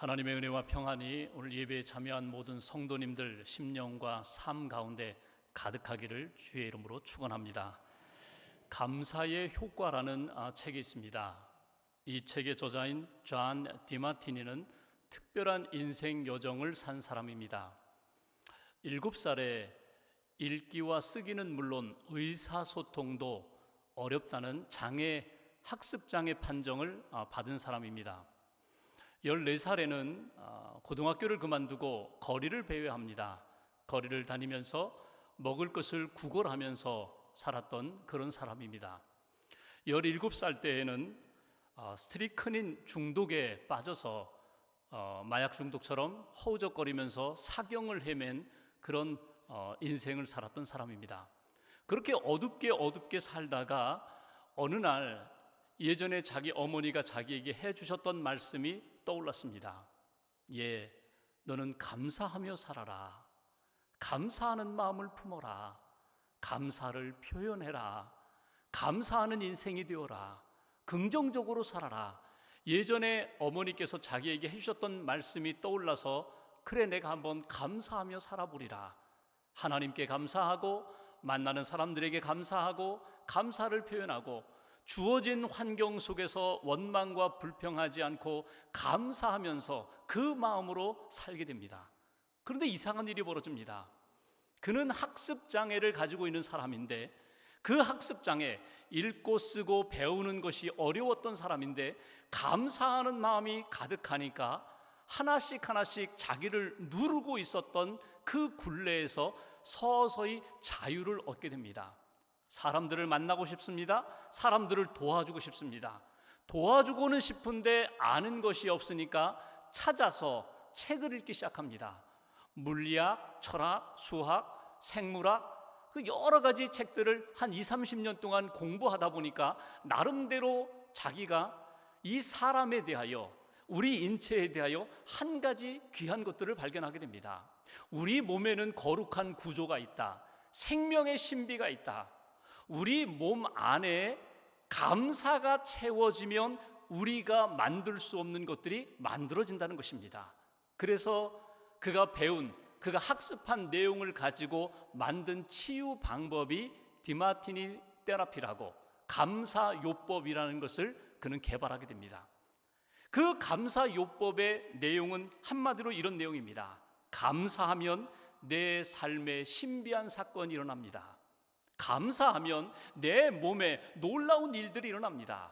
하나님의 은혜와 평안이 오늘 예배에 참여한 모든 성도님들 심령과 삶 가운데 가득하기를 주의 이름으로 축원합니다. 감사의 효과라는 책이 있습니다. 이 책의 저자인 존 디마티니는 특별한 인생 여정을 산 사람입니다. 7살에 읽기와 쓰기는 물론 의사소통도 어렵다는 학습장애 판정을 받은 사람입니다. 14살에는 고등학교를 그만두고 거리를 배회합니다. 거리를 다니면서 먹을 것을 구걸하면서 살았던 그런 사람입니다. 17살 때에는 스트리크닌 중독에 빠져서 마약 중독처럼 허우적거리면서 사경을 헤맨 그런 인생을 살았던 사람입니다. 그렇게 어둡게 살다가 어느 날 예전에 자기 어머니가 자기에게 해주셨던 말씀이 떠올랐습니다. 너는 감사하며 살아라. 감사하는 마음을 품어라. 감사를 표현해라. 감사하는 인생이 되어라. 긍정적으로 살아라. 예전에 어머니께서 자기에게 해주셨던 말씀이 떠올라서 그래, 내가 한번 감사하며 살아보리라. 하나님께 감사하고 만나는 사람들에게 감사하고 감사를 표현하고 주어진 환경 속에서 원망과 불평하지 않고 감사하면서 그 마음으로 살게 됩니다. 그런데 이상한 일이 벌어집니다. 그는 학습장애를 가지고 있는 사람인데, 그 학습장애, 읽고 쓰고 배우는 것이 어려웠던 사람인데 감사하는 마음이 가득하니까 하나씩 자기를 누르고 있었던 그 굴레에서 서서히 자유를 얻게 됩니다. 사람들을 만나고 싶습니다. 사람들을 도와주고 싶습니다. 도와주고는 싶은데 아는 것이 없으니까 찾아서 책을 읽기 시작합니다. 물리학, 철학, 수학, 생물학, 그 여러 가지 책들을 한 20-30년 동안 공부하다 보니까 나름대로 자기가 이 사람에 대하여, 우리 인체에 대하여 한 가지 귀한 것들을 발견하게 됩니다. 우리 몸에는 거룩한 구조가 있다. 생명의 신비가 있다. 우리 몸 안에 감사가 채워지면 우리가 만들 수 없는 것들이 만들어진다는 것입니다. 그래서 그가 학습한 내용을 가지고 만든 치유 방법이 디마티니 테라피라고, 감사요법이라는 것을 그는 개발하게 됩니다. 그 감사요법의 내용은 한마디로 이런 내용입니다. 감사하면 내 삶에 신비한 사건이 일어납니다. 감사하면 내 몸에 놀라운 일들이 일어납니다.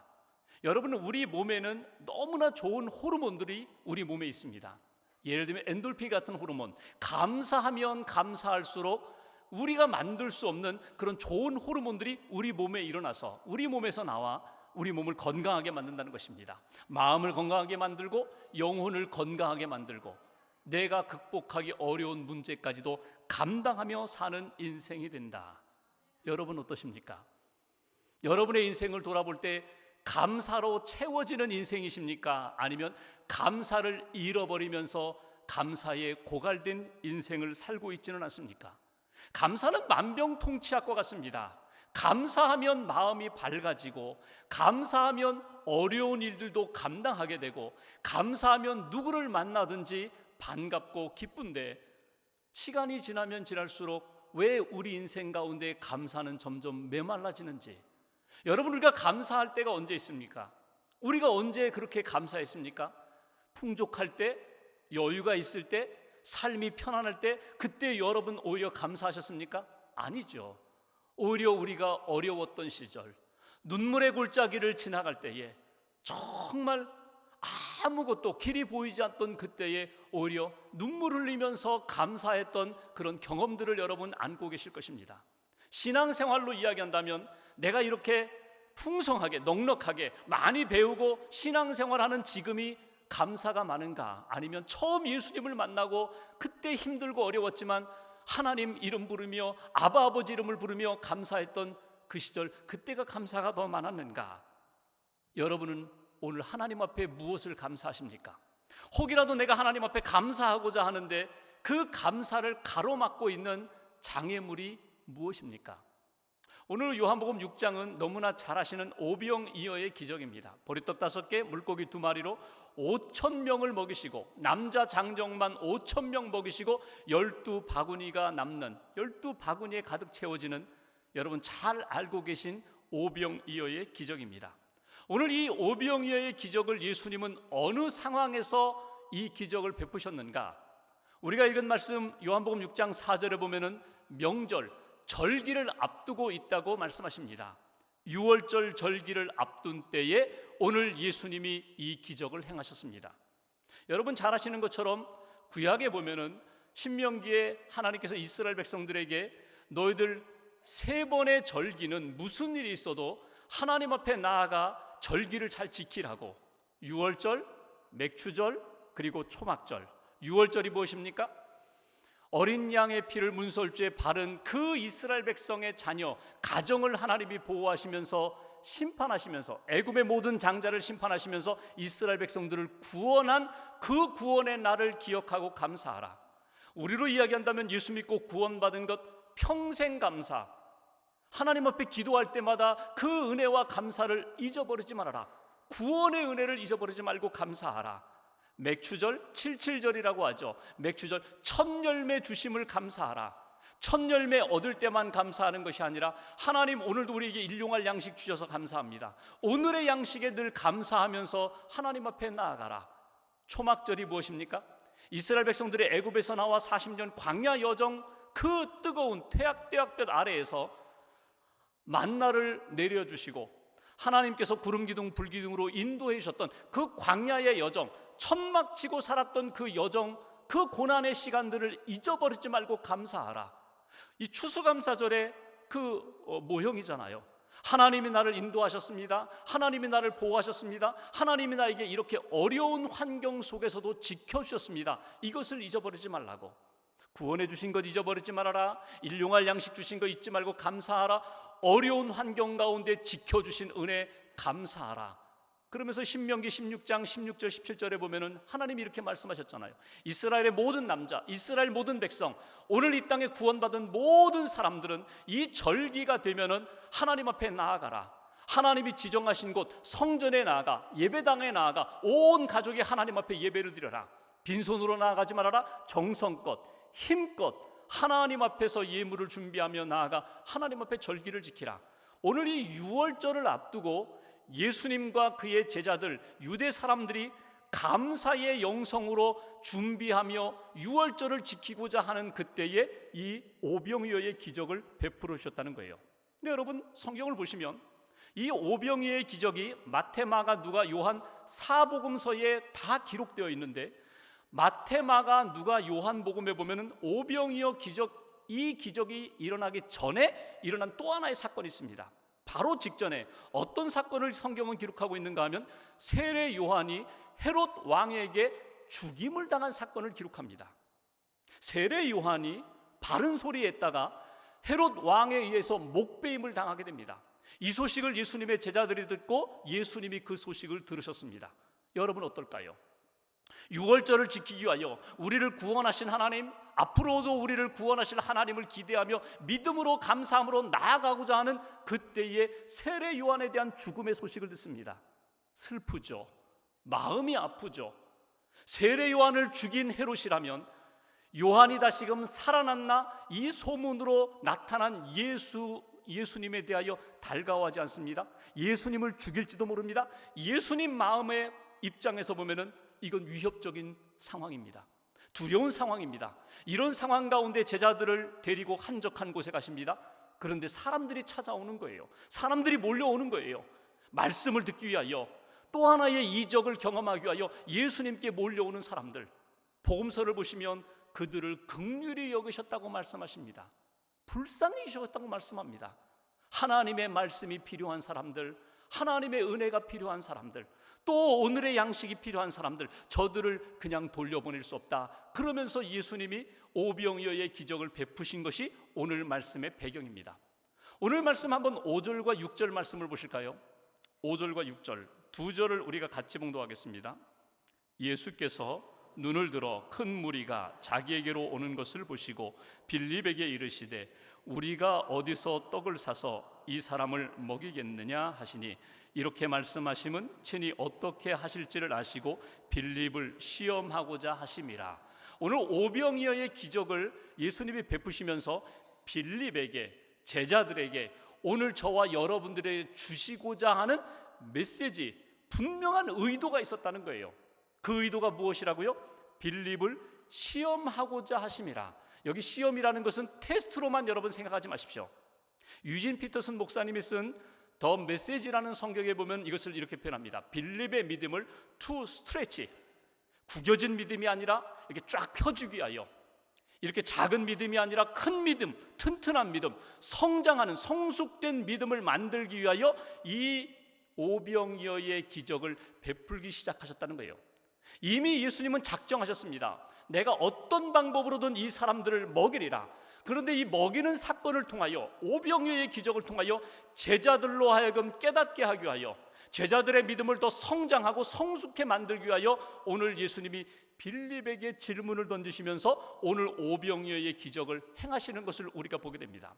여러분, 우리 몸에는 너무나 좋은 호르몬들이 우리 몸에 있습니다. 예를 들면 엔돌핀 같은 호르몬, 감사하면 감사할수록 우리가 만들 수 없는 그런 좋은 호르몬들이 우리 몸에 일어나서 우리 몸에서 나와 우리 몸을 건강하게 만든다는 것입니다. 마음을 건강하게 만들고 영혼을 건강하게 만들고 내가 극복하기 어려운 문제까지도 감당하며 사는 인생이 된다. 여러분 어떠십니까? 여러분의 인생을 돌아볼 때 감사로 채워지는 인생이십니까? 아니면 감사를 잃어버리면서 감사에 고갈된 인생을 살고 있지는 않습니까? 감사는 만병통치약과 같습니다. 감사하면 마음이 밝아지고, 감사하면 어려운 일들도 감당하게 되고, 감사하면 누구를 만나든지 반갑고 기쁜데, 시간이 지나면 지날수록 왜 우리 인생 가운데 감사는 점점 메말라지는지. 여러분, 우리가 감사할 때가 언제 있습니까? 우리가 언제 그렇게 감사했습니까? 풍족할 때, 여유가 있을 때, 삶이 편안할 때, 그때 여러분 오히려 감사하셨습니까? 아니죠. 오히려 우리가 어려웠던 시절, 눈물의 골짜기를 지나갈 때에, 정말 아무것도 길이 보이지 않던 그때에 오히려 눈물 흘리면서 감사했던 그런 경험들을 여러분 안고 계실 것입니다. 신앙생활로 이야기한다면 내가 이렇게 풍성하게 넉넉하게 많이 배우고 신앙생활하는 지금이 감사가 많은가? 아니면 처음 예수님을 만나고 그때 힘들고 어려웠지만 하나님 이름 부르며 아바 아버지 이름을 부르며 감사했던 그 시절, 그때가 감사가 더 많았는가? 여러분은 오늘 하나님 앞에 무엇을 감사하십니까? 혹이라도 내가 하나님 앞에 감사하고자 하는데 그 감사를 가로막고 있는 장애물이 무엇입니까? 오늘 요한복음 6장은 너무나 잘 아시는 오병이어의 기적입니다. 보리떡 5개, 물고기 2마리로 5,000명을 먹이시고 남자 장정만 5,000명 먹이시고 12바구니가 남는 12바구니에 가득 채워지는 여러분 잘 알고 계신 오병이어의 기적입니다. 오늘 이 오병이어의 기적을 예수님은 어느 상황에서 이 기적을 베푸셨는가? 우리가 읽은 말씀 요한복음 6장 4절에 보면은 명절, 절기를 앞두고 있다고 말씀하십니다. 유월절 절기를 앞둔 때에 오늘 예수님이 이 기적을 행하셨습니다. 여러분 잘 아시는 것처럼 구약에 보면은 신명기에 하나님께서 이스라엘 백성들에게 너희들 3번의 절기는 무슨 일이 있어도 하나님 앞에 나아가 절기를 잘 지키라고, 유월절, 맥추절, 그리고 초막절. 유월절이 무엇입니까? 어린 양의 피를 문설주에 바른 그 이스라엘 백성의 자녀, 가정을 하나님이 보호하시면서 심판하시면서 애굽의 모든 장자를 심판하시면서 이스라엘 백성들을 구원한 그 구원의 날을 기억하고 감사하라. 우리로 이야기한다면 예수 믿고 구원받은 것 평생 감사. 하나님 앞에 기도할 때마다 그 은혜와 감사를 잊어버리지 말아라. 구원의 은혜를 잊어버리지 말고 감사하라. 맥추절, 칠칠절이라고 하죠. 맥추절, 첫 열매 주심을 감사하라. 첫 열매 얻을 때만 감사하는 것이 아니라 하나님 오늘도 우리에게 일용할 양식 주셔서 감사합니다. 오늘의 양식에 늘 감사하면서 하나님 앞에 나아가라. 초막절이 무엇입니까? 이스라엘 백성들이 애굽에서 나와 40년 광야 여정 그 뜨거운 태약볕 아래에서 만나를 내려주시고 하나님께서 구름 기둥 불 기둥으로 인도해 주셨던 그 광야의 여정, 천막 치고 살았던 그 여정, 그 고난의 시간들을 잊어버리지 말고 감사하라. 이 추수감사절의 그 모형이잖아요. 하나님이 나를 인도하셨습니다. 하나님이 나를 보호하셨습니다. 하나님이 나에게 이렇게 어려운 환경 속에서도 지켜주셨습니다. 이것을 잊어버리지 말라고. 구원해 주신 것 잊어버리지 말아라. 일용할 양식 주신 것 잊지 말고 감사하라. 어려운 환경 가운데 지켜주신 은혜 감사하라. 그러면서 신명기 16장 16절 17절에 보면은 하나님이 이렇게 말씀하셨잖아요. 이스라엘의 모든 남자, 이스라엘 모든 백성, 오늘 이 땅에 구원받은 모든 사람들은 이 절기가 되면은 하나님 앞에 나아가라. 하나님이 지정하신 곳 성전에 나아가, 예배당에 나아가 온 가족이 하나님 앞에 예배를 드려라. 빈손으로 나아가지 말아라. 정성껏, 힘껏 하나님 앞에서 예물을 준비하며 나아가 하나님 앞에 절기를 지키라. 오늘 이 유월절을 앞두고 예수님과 그의 제자들, 유대 사람들이 감사의 영성으로 준비하며 유월절을 지키고자 하는 그때에 이 오병이어의 기적을 베풀어 주셨다는 거예요. 근데 여러분 성경을 보시면 이 오병이어의 기적이 마태, 마가, 누가, 요한 4복음서에 다 기록되어 있는데 마태, 마가, 누가, 요한 복음에 보면은 오병이어 기적, 이 기적이 일어나기 전에 일어난 또 하나의 사건이 있습니다. 바로 직전에 어떤 사건을 성경은 기록하고 있는가 하면 세례 요한이 헤롯 왕에게 죽임을 당한 사건을 기록합니다. 세례 요한이 바른 소리 했다가 헤롯 왕에 의해서 목베임을 당하게 됩니다. 이 소식을 예수님의 제자들이 듣고 예수님이 그 소식을 들으셨습니다. 여러분 어떨까요? 유월절을 지키기 위하여 우리를 구원하신 하나님, 앞으로도 우리를 구원하실 하나님을 기대하며 믿음으로 감사함으로 나아가고자 하는 그때의 세례 요한에 대한 죽음의 소식을 듣습니다. 슬프죠. 마음이 아프죠. 세례 요한을 죽인 헤롯이라면 요한이 다시금 살아났나 이 소문으로 나타난 예수님에 대하여 달가워하지 않습니다. 예수님을 죽일지도 모릅니다. 예수님 마음의 입장에서 보면은 이건 위협적인 상황입니다. 두려운 상황입니다. 이런 상황 가운데 제자들을 데리고 한적한 곳에 가십니다. 그런데 사람들이 찾아오는 거예요. 사람들이 몰려오는 거예요. 말씀을 듣기 위하여, 또 하나의 이적을 경험하기 위하여 예수님께 몰려오는 사람들. 복음서를 보시면 그들을 긍휼히 여기셨다고 말씀하십니다. 불쌍히 여기셨다고 말씀합니다. 하나님의 말씀이 필요한 사람들, 하나님의 은혜가 필요한 사람들, 또 오늘의 양식이 필요한 사람들, 저들을 그냥 돌려보낼 수 없다. 그러면서 예수님이 오병이어의 기적을 베푸신 것이 오늘 말씀의 배경입니다. 오늘 말씀 한번 5절과 6절 말씀을 보실까요? 5절과 6절 두 절을 우리가 같이 봉독하겠습니다. 예수께서 눈을 들어 큰 무리가 자기에게로 오는 것을 보시고 빌립에게 이르시되 우리가 어디서 떡을 사서 이 사람을 먹이겠느냐 하시니 이렇게 말씀하심은 친히 어떻게 하실지를 아시고 빌립을 시험하고자 하심이라. 오늘 오병이어의 기적을 예수님이 베푸시면서 빌립에게, 제자들에게 오늘 저와 여러분들에게 주시고자 하는 메시지, 분명한 의도가 있었다는 거예요. 그 의도가 무엇이라고요? 빌립을 시험하고자 하심이라. 여기 시험이라는 것은 테스트로만 여러분 생각하지 마십시오. 유진 피터슨 목사님이 쓴 더 메시지라는 성경에 보면 이것을 이렇게 표현합니다. 빌립의 믿음을 to stretch, 구겨진 믿음이 아니라 이렇게 쫙 펴주기 위하여, 이렇게 작은 믿음이 아니라 큰 믿음, 튼튼한 믿음, 성장하는 성숙된 믿음을 만들기 위하여 이 오병이어의 기적을 베풀기 시작하셨다는 거예요. 이미 예수님은 작정하셨습니다. 내가 어떤 방법으로든 이 사람들을 먹이리라. 그런데 이 먹이는 사건을 통하여, 오병이어의 기적을 통하여 제자들로 하여금 깨닫게 하기 위하여, 제자들의 믿음을 더 성장하고 성숙해 만들기 위하여 오늘 예수님이 빌립에게 질문을 던지시면서 오늘 오병이어의 기적을 행하시는 것을 우리가 보게 됩니다.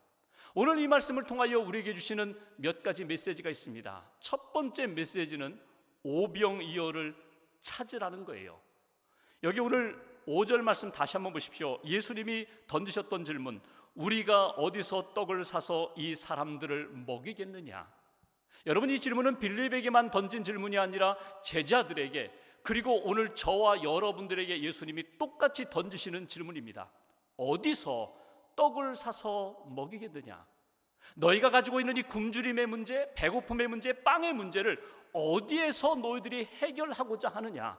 오늘 이 말씀을 통하여 우리에게 주시는 몇 가지 메시지가 있습니다. 첫 번째 메시지는 오병이어를 찾으라는 거예요. 여기 오늘 5절 말씀 다시 한번 보십시오. 예수님이 던지셨던 질문, 우리가 어디서 떡을 사서 이 사람들을 먹이겠느냐? 여러분, 이 질문은 빌립에게만 던진 질문이 아니라 제자들에게, 그리고 오늘 저와 여러분들에게 예수님이 똑같이 던지시는 질문입니다. 어디서 떡을 사서 먹이겠느냐? 너희가 가지고 있는 이 굶주림의 문제, 배고픔의 문제, 빵의 문제를 어디에서 너희들이 해결하고자 하느냐?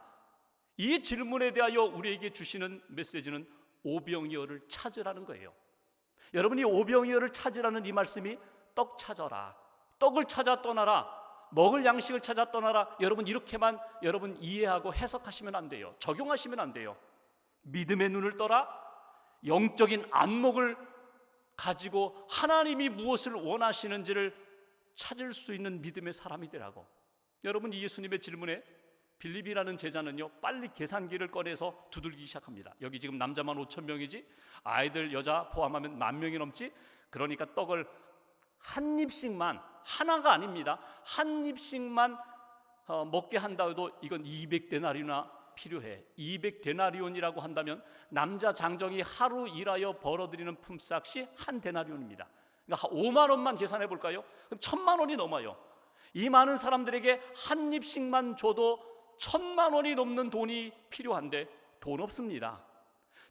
이 질문에 대하여 우리에게 주시는 메시지는 오병이어를 찾으라는 거예요. 여러분, 이 오병이어를 찾으라는 이 말씀이 떡 찾아라, 떡을 찾아 떠나라, 먹을 양식을 찾아 떠나라, 여러분 이렇게만 여러분 이해하고 해석하시면 안 돼요. 적용하시면 안 돼요. 믿음의 눈을 떠라, 영적인 안목을 가지고 하나님이 무엇을 원하시는지를 찾을 수 있는 믿음의 사람이 되라고. 여러분, 이 예수님의 질문에 빌립이라는 제자는요, 빨리 계산기를 꺼내서 두들기기 시작합니다. 여기 지금 남자만 5,000명이지 아이들 여자 포함하면 10,000명이 넘지. 그러니까 떡을 한 입씩만, 하나가 아닙니다, 한 입씩만 먹게 한다 해도 이건 200데나리온이나 필요해. 200데나리온이라고 한다면 남자 장정이 하루 일하여 벌어들이는 품삯이 한 데나리온입니다. 그러니까 5만 원만 계산해 볼까요? 그럼 1,000만 원이 넘어요. 이 많은 사람들에게 한 입씩만 줘도 1,000만 원이 넘는 돈이 필요한데 돈 없습니다.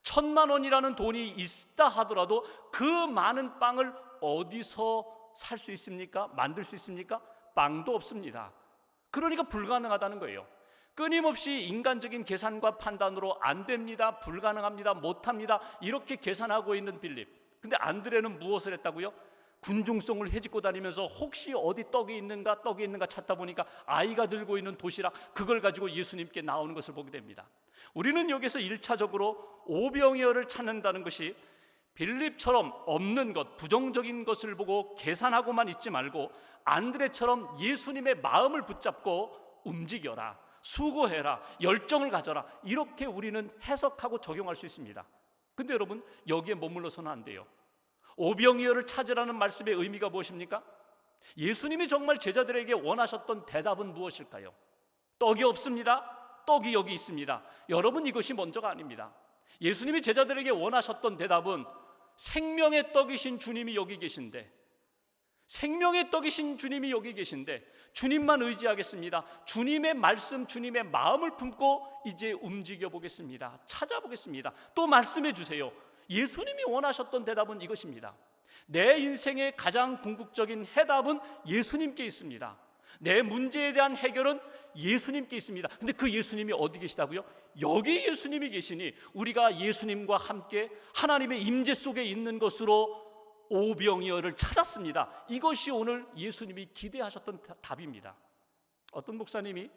1,000만 원이라는 돈이 있다 하더라도 그 많은 빵을 어디서 살 수 있습니까? 만들 수 있습니까? 빵도 없습니다. 그러니까 불가능하다는 거예요. 끊임없이 인간적인 계산과 판단으로 안 됩니다, 불가능합니다, 못합니다, 이렇게 계산하고 있는 빌립. 근데 안드레는 무엇을 했다고요? 군중성을 헤집고 다니면서 혹시 어디 떡이 있는가 찾다 보니까 아이가 들고 있는 도시락, 그걸 가지고 예수님께 나오는 것을 보게 됩니다. 우리는 여기서 1차적으로 오병이어를 찾는다는 것이 빌립처럼 없는 것, 부정적인 것을 보고 계산하고만 있지 말고 안드레처럼 예수님의 마음을 붙잡고 움직여라, 수고해라, 열정을 가져라, 이렇게 우리는 해석하고 적용할 수 있습니다. 근데 여러분, 여기에 머물러서는 안 돼요. 오병이어를 찾으라는 말씀의 의미가 무엇입니까? 예수님이 정말 제자들에게 원하셨던 대답은 무엇일까요? 떡이 없습니다, 떡이 여기 있습니다. 여러분, 이것이 먼저가 아닙니다. 예수님이 제자들에게 원하셨던 대답은 생명의 떡이신 주님이 여기 계신데, 생명의 떡이신 주님이 여기 계신데 주님만 의지하겠습니다. 주님의 말씀, 주님의 마음을 품고 이제 움직여 보겠습니다. 찾아보겠습니다. 또 말씀해 주세요. 예수님이 원하셨던 대답은 이것입니다. 내 인생의 가장 궁극적인 해답은 예수님께 있습니다. 내 문제에 대한 해결은 예수님께 있습니다. 근데 그 예수님이 어디 계시다고요? 여기 예수님이 계시니 우리가 예수님과 함께 하나님의 임재 속에 있는 것으로 오병이어를 찾았습니다. 이것이 오늘 예수님이 기대하셨던 답입니다. 어떤 목사님이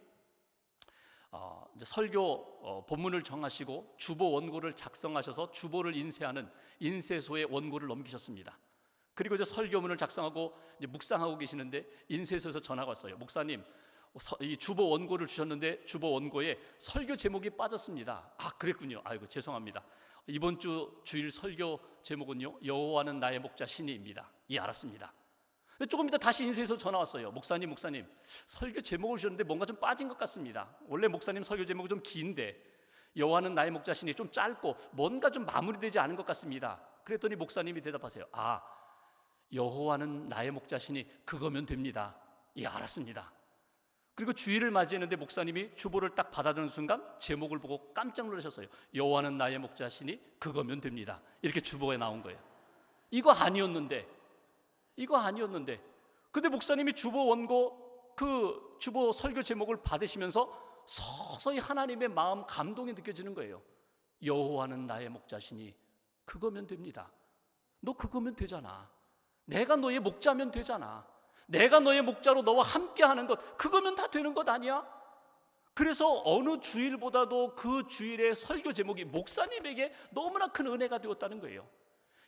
이제 설교 본문을 정하시고 주보 원고를 작성하셔서 주보를 인쇄하는 인쇄소에 원고를 넘기셨습니다. 그리고 이제 설교문을 작성하고 이제 묵상하고 계시는데 인쇄소에서 전화가 왔어요. 목사님, 이 주보 원고를 주셨는데 주보 원고에 설교 제목이 빠졌습니다. 아, 그랬군요. 아이고, 죄송합니다. 이번 주 주일 설교 제목은요, 여호와는 나의 목자 신이입니다. 예, 알았습니다. 조금 이따 다시 인쇄해서 전화 왔어요. 목사님 설교 제목을 주셨는데 뭔가 좀 빠진 것 같습니다. 원래 목사님 설교 제목이 좀 긴데 여호와는 나의 목자 신이 좀 짧고 뭔가 좀 마무리되지 않은 것 같습니다. 그랬더니 목사님이 대답하세요. 아, 여호와는 나의 목자 신이 그거면 됩니다. 예, 알았습니다. 그리고 주일을 맞이했는데 목사님이 주보를 딱 받아드는 순간 제목을 보고 깜짝 놀라셨어요. 여호와는 나의 목자 신이 그거면 됩니다. 이렇게 주보에 나온 거예요. 이거 아니었는데 근데 목사님이 주보 원고 그 주보 설교 제목을 받으시면서 서서히 하나님의 마음 감동이 느껴지는 거예요. 여호와는 나의 목자시니 그거면 됩니다. 너 그거면 되잖아. 내가 너의 목자면 되잖아. 내가 너의 목자로 너와 함께하는 것, 그거면 다 되는 것 아니야? 그래서 어느 주일보다도 그 주일의 설교 제목이 목사님에게 너무나 큰 은혜가 되었다는 거예요.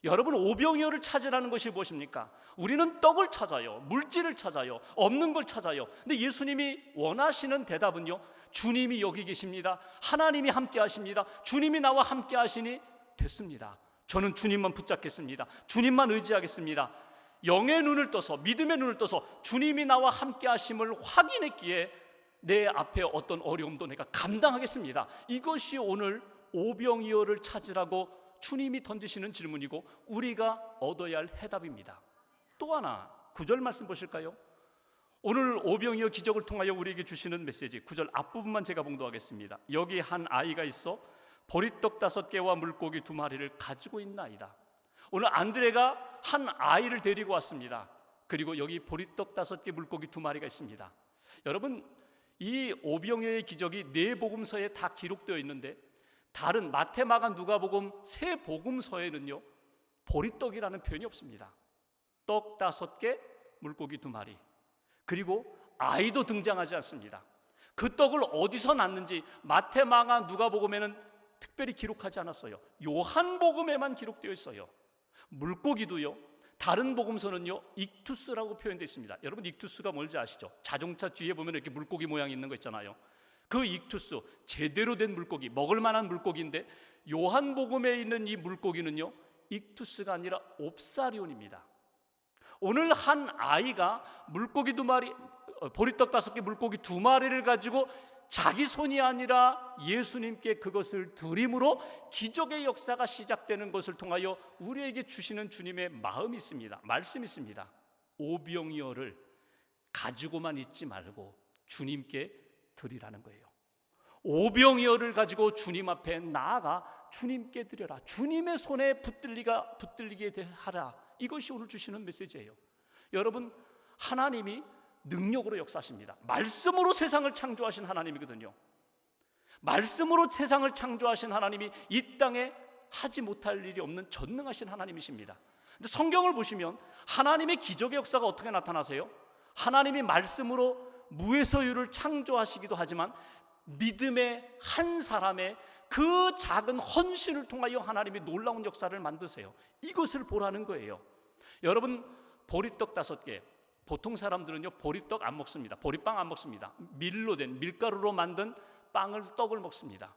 여러분, 오병이어를 찾으라는 것이 무엇입니까? 우리는 떡을 찾아요, 물질을 찾아요, 없는 걸 찾아요. 근데 예수님이 원하시는 대답은요, 주님이 여기 계십니다. 하나님이 함께 하십니다. 주님이 나와 함께 하시니 됐습니다. 저는 주님만 붙잡겠습니다. 주님만 의지하겠습니다. 영의 눈을 떠서, 믿음의 눈을 떠서 주님이 나와 함께 하심을 확인했기에 내 앞에 어떤 어려움도 내가 감당하겠습니다. 이것이 오늘 오병이어를 찾으라고 주님이 던지시는 질문이고 우리가 얻어야 할 해답입니다. 또 하나 9절 말씀 보실까요? 오늘 오병이어 기적을 통하여 우리에게 주시는 메시지 9절 앞부분만 제가 봉독하겠습니다. 여기 한 아이가 있어 보리떡 5개와 물고기 2마리를 가지고 있나이다. 오늘 안드레가 한 아이를 데리고 왔습니다. 그리고 여기 보리떡 5개, 물고기 2마리가 있습니다. 여러분, 이 오병이어의 기적이 4복음서에 다 기록되어 있는데 다른 마태, 마가, 누가복음 3복음서에는요 보리떡이라는 표현이 없습니다. 떡 5개, 물고기 2마리, 그리고 아이도 등장하지 않습니다. 그 떡을 어디서 났는지 마태, 마가, 누가복음에는 특별히 기록하지 않았어요. 요한복음에만 기록되어 있어요. 물고기도요, 다른 복음서는요 익투스라고 표현되어 있습니다. 여러분, 익투스가 뭔지 아시죠? 자동차 뒤에 보면 이렇게 물고기 모양 있는 거 있잖아요. 그 익투스, 제대로 된 물고기, 먹을 만한 물고기인데 요한복음에 있는 이 물고기는요 익투스가 아니라 옵사리온입니다. 오늘 한 아이가 물고기 2마리, 보리떡 5개, 물고기 2마리를 가지고 자기 손이 아니라 예수님께 그것을 드림으로 기적의 역사가 시작되는 것을 통하여 우리에게 주시는 주님의 마음이 있습니다. 말씀이 있습니다. 오병이어를 가지고만 있지 말고 주님께 드리라는 거예요. 오병이어를 가지고 주님 앞에 나아가 주님께 드려라. 주님의 손에 붙들리게 하라. 이것이 오늘 주시는 메시지예요. 여러분, 하나님이 능력으로 역사하십니다. 말씀으로 세상을 창조하신 하나님이거든요. 말씀으로 세상을 창조하신 하나님이 이 땅에 하지 못할 일이 없는 전능하신 하나님이십니다. 근데 성경을 보시면 하나님의 기적의 역사가 어떻게 나타나세요? 하나님이 말씀으로 무에서 유를 창조하시기도 하지만 믿음의 한 사람의 그 작은 헌신을 통하여 하나님이 놀라운 역사를 만드세요. 이것을 보라는 거예요. 여러분, 보리떡 5개, 보통 사람들은요 보리떡 안 먹습니다. 보리빵 안 먹습니다. 밀로 된, 밀가루로 만든 떡을 먹습니다.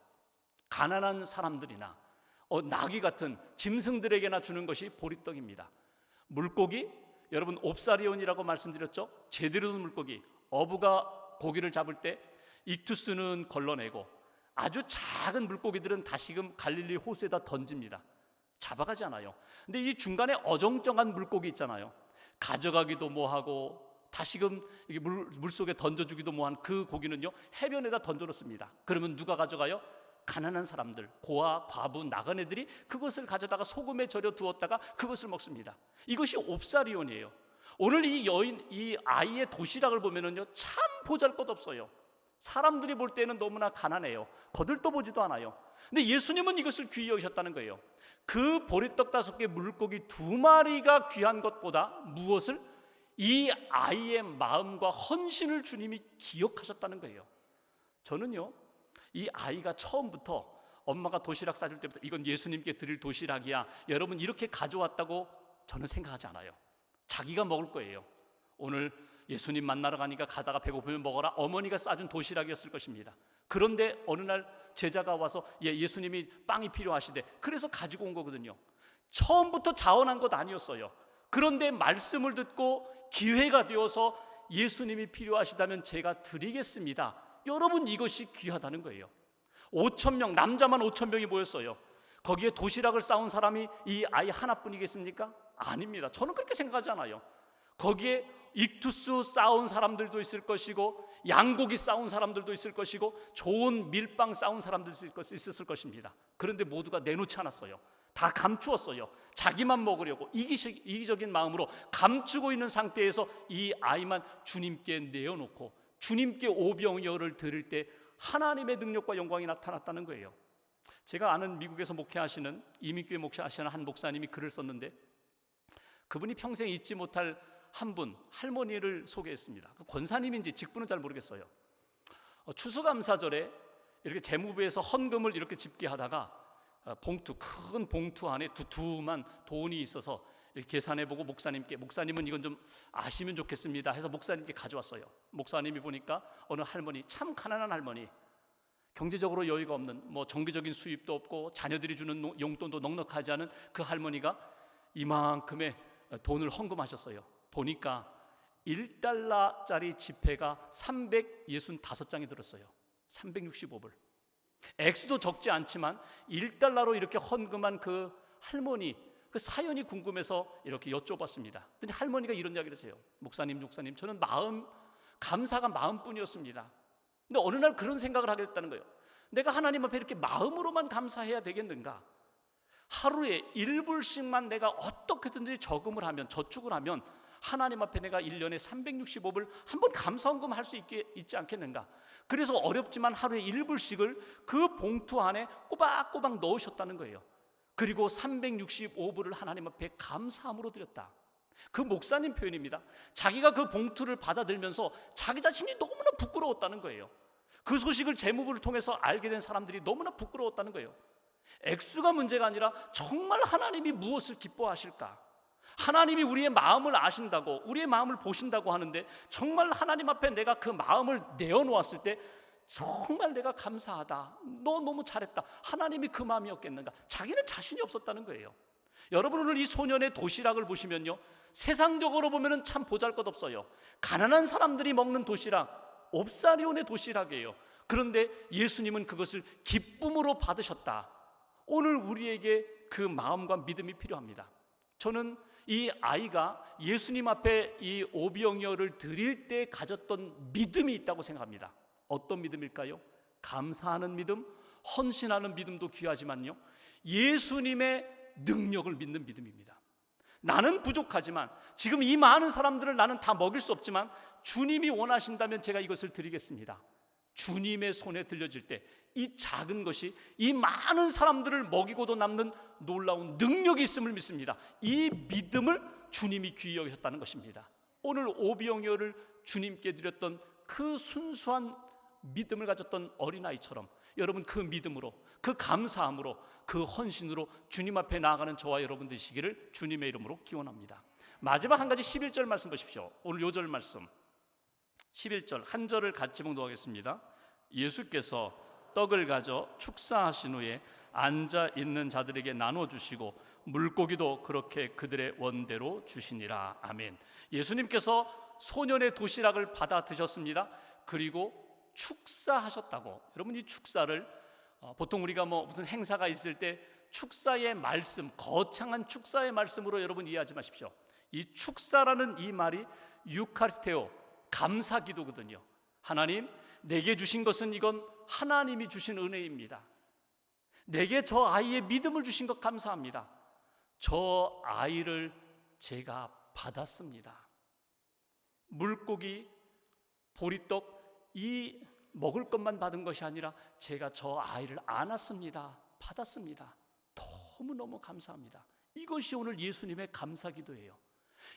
가난한 사람들이나 나귀 같은 짐승들에게나 주는 것이 보리떡입니다. 물고기, 여러분 옵사리온이라고 말씀드렸죠. 제대로 된 물고기, 어부가 고기를 잡을 때 익투스는 걸러내고 아주 작은 물고기들은 다시금 갈릴리 호수에다 던집니다. 잡아가지 않아요. 근데 이 중간에 어정쩡한 물고기 있잖아요. 가져가기도 뭐하고 다시금 물속에 던져주기도 뭐한 그 고기는요 해변에다 던져놓습니다. 그러면 누가 가져가요? 가난한 사람들, 고아, 과부, 나그네들이 그것을 가져다가 소금에 절여 두었다가 그것을 먹습니다. 이것이 옵사리온이에요. 오늘 이 아이의 도시락을 보면은요 참 보잘것없어요. 사람들이 볼 때는 너무나 가난해요. 거들떠보지도 않아요. 근데 예수님은 이것을 귀히 여기셨다는 거예요. 그 보리떡 5개, 물고기 2마리가 귀한 것보다 무엇을? 이 아이의 마음과 헌신을 주님이 기억하셨다는 거예요. 저는요 이 아이가 처음부터 엄마가 도시락 싸줄 때부터 이건 예수님께 드릴 도시락이야, 여러분 이렇게 가져왔다고 저는 생각하지 않아요. 자기가 먹을 거예요. 오늘 예수님 만나러 가니까 가다가 배고프면 먹어라, 어머니가 싸준 도시락이었을 것입니다. 그런데 어느 날 제자가 와서 예수님이 빵이 필요하시대. 그래서 가지고 온 거거든요. 처음부터 자원한 것 아니었어요. 그런데 말씀을 듣고 기회가 되어서 예수님이 필요하시다면 제가 드리겠습니다. 여러분, 이것이 귀하다는 거예요. 5,000명, 남자만 5,000명이 모였어요. 거기에 도시락을 싸온 사람이 이 아이 하나뿐이겠습니까? 아닙니다. 저는 그렇게 생각하지 않아요. 거기에 익투스 싸온 사람들도 있을 것이고, 양고기 싸온 사람들도 있을 것이고, 좋은 밀빵 싸온 사람들도 있었을 것입니다. 그런데 모두가 내놓지 않았어요. 다 감추었어요. 자기만 먹으려고 이기적인 마음으로 감추고 있는 상태에서 이 아이만 주님께 내어놓고 주님께 오병이어를 드릴 때 하나님의 능력과 영광이 나타났다는 거예요. 제가 아는 미국에서 목회하시는, 이민교회 목회하시는 한 목사님이 글을 썼는데, 그분이 평생 잊지 못할 한 분, 할머니를 소개했습니다. 권사님인지 직분은 잘 모르겠어요. 추수감사절에 이렇게 재무부에서 헌금을 이렇게 집계하다가 큰 봉투 안에 두툼한 돈이 있어서 계산해보고 목사님께, 목사님은 이건 좀 아시면 좋겠습니다 해서 목사님께 가져왔어요. 목사님이 보니까 어느 할머니, 참 가난한 할머니, 경제적으로 여유가 없는, 정기적인 수입도 없고 자녀들이 주는 용돈도 넉넉하지 않은 그 할머니가 이만큼의 돈을 헌금하셨어요. 보니까 1달러짜리 지폐가 365장이 들었어요. 365불. 액수도 적지 않지만 1달러로 이렇게 헌금한 그 할머니, 그 사연이 궁금해서 이렇게 여쭤봤습니다. 근데 할머니가 이런 이야기를 했어요. 목사님, 저는 감사가 마음뿐이었습니다. 근데 어느 날 그런 생각을 하게 됐다는 거예요. 내가 하나님 앞에 이렇게 마음으로만 감사해야 되겠는가? 하루에 1불씩만 내가 어떻게든지 저금을 하면, 저축을 하면 하나님 앞에 내가 1년에 365불 한번 감사헌금 할 수 있지 않겠는가? 그래서 어렵지만 하루에 1불씩을 그 봉투 안에 꼬박꼬박 넣으셨다는 거예요. 그리고 365불을 하나님 앞에 감사함으로 드렸다. 그 목사님 표현입니다. 자기가 그 봉투를 받아들면서 자기 자신이 너무나 부끄러웠다는 거예요. 그 소식을 재무부를 통해서 알게 된 사람들이 너무나 부끄러웠다는 거예요. 액수가 문제가 아니라 정말 하나님이 무엇을 기뻐하실까? 하나님이 우리의 마음을 아신다고, 우리의 마음을 보신다고 하는데 정말 하나님 앞에 내가 그 마음을 내어놓았을 때 정말 내가 감사하다, 너 너무 잘했다, 하나님이 그 마음이었겠는가? 자기는 자신이 없었다는 거예요. 여러분, 오늘 이 소년의 도시락을 보시면요, 세상적으로 보면 참 보잘것없어요. 가난한 사람들이 먹는 도시락, 옵사리온의 도시락이에요. 그런데 예수님은 그것을 기쁨으로 받으셨다. 오늘 우리에게 그 마음과 믿음이 필요합니다. 저는 이 아이가 예수님 앞에 이 오병이어를 드릴 때 가졌던 믿음이 있다고 생각합니다. 어떤 믿음일까요? 감사하는 믿음, 헌신하는 믿음도 귀하지만요, 예수님의 능력을 믿는 믿음입니다. 나는 부족하지만, 지금 이 많은 사람들을 나는 다 먹일 수 없지만 주님이 원하신다면 제가 이것을 드리겠습니다. 주님의 손에 들려질 때 이 작은 것이 이 많은 사람들을 먹이고도 남는 놀라운 능력이 있음을 믿습니다. 이 믿음을 주님이 귀히 여기셨다는 것입니다. 오늘 오병이어를 주님께 드렸던 그 순수한 믿음을 가졌던 어린아이처럼 여러분, 그 믿음으로, 그 감사함으로, 그 헌신으로 주님 앞에 나아가는 저와 여러분 되시기를 주님의 이름으로 기원합니다. 마지막 한 가지 11절 말씀 보십시오. 오늘 요절 말씀 11절 한 절을 같이 봉독하겠습니다. 예수께서 떡을 가져 축사하신 후에 앉아 있는 자들에게 나눠주시고 물고기도 그렇게 그들의 원대로 주시니라. 아멘. 예수님께서 소년의 도시락을 받아 드셨습니다. 그리고 축사하셨다고. 여러분, 이 축사를 보통 우리가 무슨 행사가 있을 때 축사의 말씀, 거창한 축사의 말씀으로 여러분 이해하지 마십시오. 이 축사라는 이 말이 유카리스테오, 감사기도거든요. 하나님, 내게 주신 것은 이건 하나님이 주신 은혜입니다. 내게 저 아이의 믿음을 주신 것 감사합니다. 저 아이를 제가 받았습니다. 물고기, 보리떡, 이 먹을 것만 받은 것이 아니라 제가 저 아이를 안았습니다. 받았습니다. 너무너무 감사합니다. 이것이 오늘 예수님의 감사기도예요.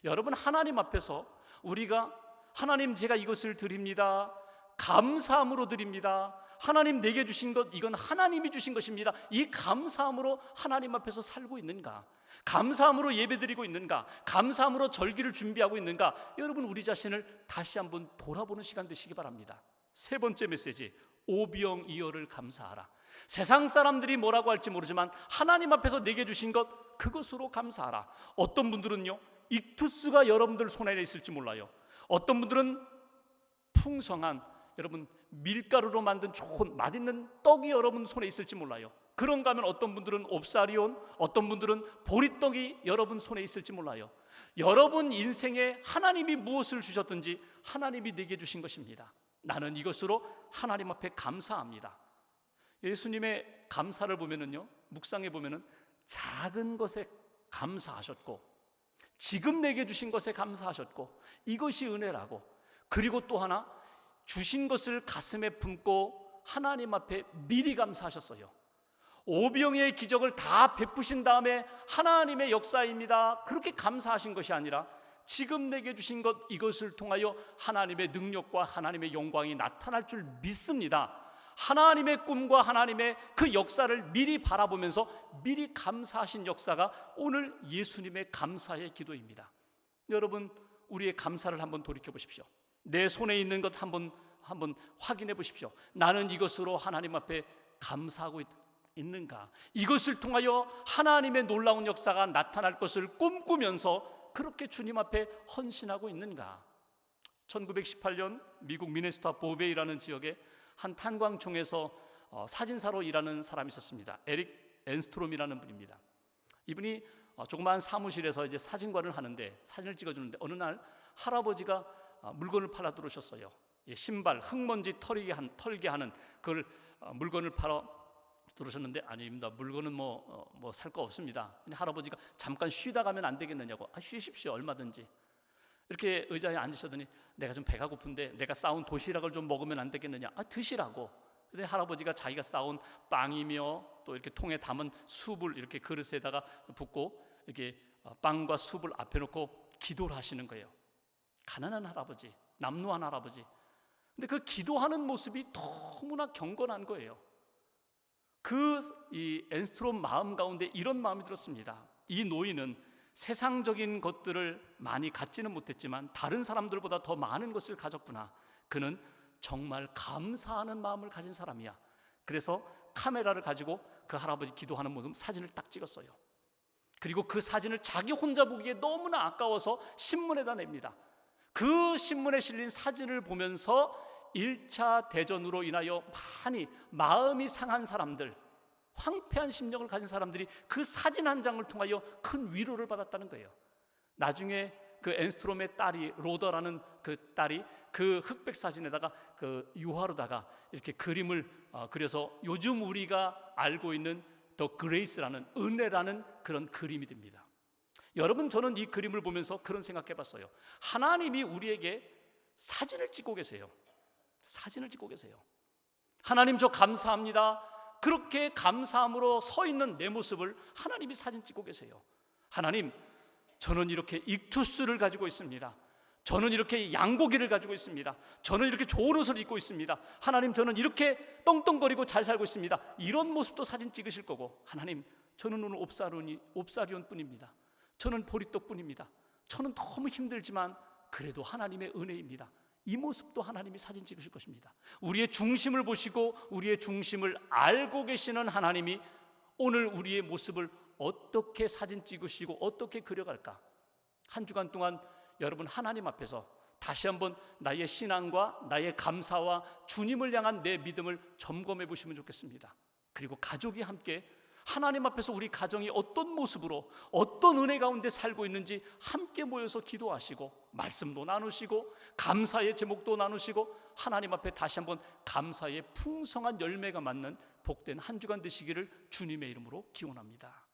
여러분, 하나님 앞에서 우리가 하나님, 제가 이것을 드립니다, 감사함으로 드립니다, 하나님 내게 주신 것 이건 하나님이 주신 것입니다, 이 감사함으로 하나님 앞에서 살고 있는가? 감사함으로 예배드리고 있는가? 감사함으로 절기를 준비하고 있는가? 여러분, 우리 자신을 다시 한번 돌아보는 시간 되시기 바랍니다. 세 번째 메시지, 오병이어를 감사하라. 세상 사람들이 뭐라고 할지 모르지만 하나님 앞에서 내게 주신 것, 그것으로 감사하라. 어떤 분들은요, 익투스가 여러분들 손에 있을지 몰라요. 어떤 분들은 풍성한, 여러분, 밀가루로 만든 좋은 맛있는 떡이 여러분 손에 있을지 몰라요. 그런가 하면 어떤 분들은 옵사리온, 어떤 분들은 보리떡이 여러분 손에 있을지 몰라요. 여러분 인생에 하나님이 무엇을 주셨든지 하나님이 내게 주신 것입니다. 나는 이것으로 하나님 앞에 감사합니다. 예수님의 감사를 보면은요, 묵상해 보면은 작은 것에 감사하셨고, 지금 내게 주신 것에 감사하셨고, 이것이 은혜라고, 그리고 또 하나 주신 것을 가슴에 품고 하나님 앞에 미리 감사하셨어요. 오병이의 기적을 다 베푸신 다음에 하나님의 역사입니다, 그렇게 감사하신 것이 아니라 지금 내게 주신 것, 이것을 통하여 하나님의 능력과 하나님의 영광이 나타날 줄 믿습니다. 하나님의 꿈과 하나님의 그 역사를 미리 바라보면서 미리 감사하신 역사가 오늘 예수님의 감사의 기도입니다. 여러분, 우리의 감사를 한번 돌이켜 보십시오. 내 손에 있는 것 한번 확인해 보십시오. 나는 이것으로 하나님 앞에 감사하고 있는가? 이것을 통하여 하나님의 놀라운 역사가 나타날 것을 꿈꾸면서 그렇게 주님 앞에 헌신하고 있는가? 1918년 미국 미네소타 보베이라는 지역에 한 탄광총에서 사진사로 일하는 사람이 있었습니다. 에릭 앤스트롬이라는 분입니다. 이분이 조그마한 사무실에서 이제 사진관을 하는데, 사진을 찍어주는데 어느 날 할아버지가 물건을 팔아 들어오셨어요. 신발 흙먼지 털게 하는 그걸 물건을 팔아 들어오셨는데, 아닙니다, 물건은 뭐 살 거 없습니다. 근데 할아버지가 잠깐 쉬다 가면 안 되겠느냐고. 쉬십시오, 얼마든지. 이렇게 의자에 앉으셨더니, 내가 좀 배가 고픈데 내가 싸운 도시락을 좀 먹으면 안 되겠느냐. 드시라고. 근데 할아버지가 자기가 싸운 빵이며 또 이렇게 통에 담은 숲을 이렇게 그릇에다가 붓고 이렇게 빵과 숲을 앞에 놓고 기도를 하시는 거예요. 가난한 할아버지, 남루한 할아버지. 근데 그 기도하는 모습이 너무나 경건한 거예요. 이 앤스트롬 마음 가운데 이런 마음이 들었습니다. 이 노인은 세상적인 것들을 많이 갖지는 못했지만 다른 사람들보다 더 많은 것을 가졌구나. 그는 정말 감사하는 마음을 가진 사람이야. 그래서 카메라를 가지고 그 할아버지 기도하는 모습 사진을 딱 찍었어요. 그리고 그 사진을 자기 혼자 보기에 너무나 아까워서 신문에다 냅니다. 그 신문에 실린 사진을 보면서 1차 대전으로 인하여 많이 마음이 상한 사람들, 황폐한 심령을 가진 사람들이 그 사진 한 장을 통하여 큰 위로를 받았다는 거예요. 나중에 그 앤스트롬의 딸이, 로더라는 그 딸이 그 흑백 사진에다가 그 유화로다가 이렇게 그림을 그려서 요즘 우리가 알고 있는 더 그레이스라는, 은혜라는 그런 그림이 됩니다. 여러분, 저는 이 그림을 보면서 그런 생각해 봤어요. 하나님이 우리에게 사진을 찍고 계세요. 사진을 찍고 계세요. 하나님, 저 감사합니다. 그렇게 감사함으로 서 있는 내 모습을 하나님이 사진 찍고 계세요. 하나님, 저는 이렇게 익투스를 가지고 있습니다. 저는 이렇게 양고기를 가지고 있습니다. 저는 이렇게 좋은 옷을 입고 있습니다. 하나님, 저는 이렇게 떵떵거리고 잘 살고 있습니다. 이런 모습도 사진 찍으실 거고, 하나님, 저는 오늘 옵사리온 뿐입니다. 저는 보리떡 뿐입니다. 저는 너무 힘들지만 그래도 하나님의 은혜입니다. 이 모습도 하나님이 사진 찍으실 것입니다. 우리의 중심을 보시고 우리의 중심을 알고 계시는 하나님이 오늘 우리의 모습을 어떻게 사진 찍으시고 어떻게 그려갈까? 한 주간 동안 여러분, 하나님 앞에서 다시 한번 나의 신앙과 나의 감사와 주님을 향한 내 믿음을 점검해 보시면 좋겠습니다. 그리고 가족이 함께 하나님 앞에서 우리 가정이 어떤 모습으로 어떤 은혜 가운데 살고 있는지 함께 모여서 기도하시고 말씀도 나누시고 감사의 제목도 나누시고 하나님 앞에 다시 한번 감사의 풍성한 열매가 맺는 복된 한 주간 되시기를 주님의 이름으로 기원합니다.